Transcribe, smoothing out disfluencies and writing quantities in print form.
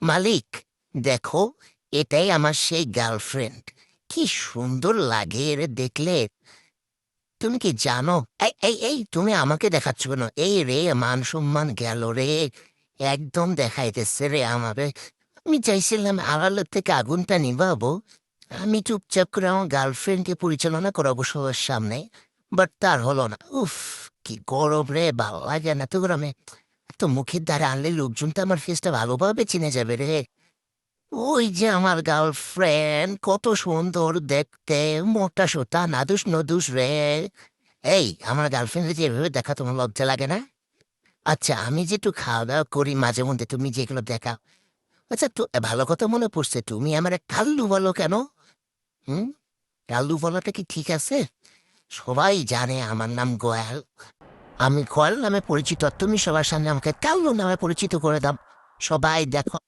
মালিক, দেখো, এটাই আমার সেই গার্লফ্রেন্ড। কি সুন্দর লাগে এরে দেখলে। তুমি কি জানো? এই এই এই তুমি আমাকে দেখাচ্ছ কেন? এই রে, মান সম্মান গেল রে। একদম দেখাইতেছে রে আমারে। আমি চাইছিলাম আড়ালের থেকে আগুনটা নিভাবো। আমি চুপচাপ করে আমার গার্লফ্রেন্ডকে পরিচালনা করাবো সবার সামনে। বাট তার হলো না। উফ, কি গরম রে, ভালো লাগে না তো গরমে। তো মুখের দ্বারা আনলে লোকজন তো আমার ফেসটা ভালোভাবে চিনে যাবে রে। ওই যে আমার গার্লফ্রেন্ড, কত সুন্দর দেখতে, মোটা সোটা, নাদুস নদুস রে। এই, আমার গার্লফ্রেন্ডে যে এভাবে দেখা তোমার লজ্জা লাগে না? আচ্ছা, আমি যে একটু খাওয়া দাওয়া করি মাঝে মধ্যে, তুমি যেগুলো দেখাও। আচ্ছা, তো ভালো কথা মনে পড়ছে, তুমি আমার কাল্লু বলো কেন? হুম, কাল্লু বলাটা কি ঠিক আছে? সবাই জানে আমার নাম গোয়াল। আমি গোয়াল নামে পরিচিত, আর তুমি সবার সামনে আমাকে কাল্লু নামে পরিচিত করে দাও। সবাই দেখো।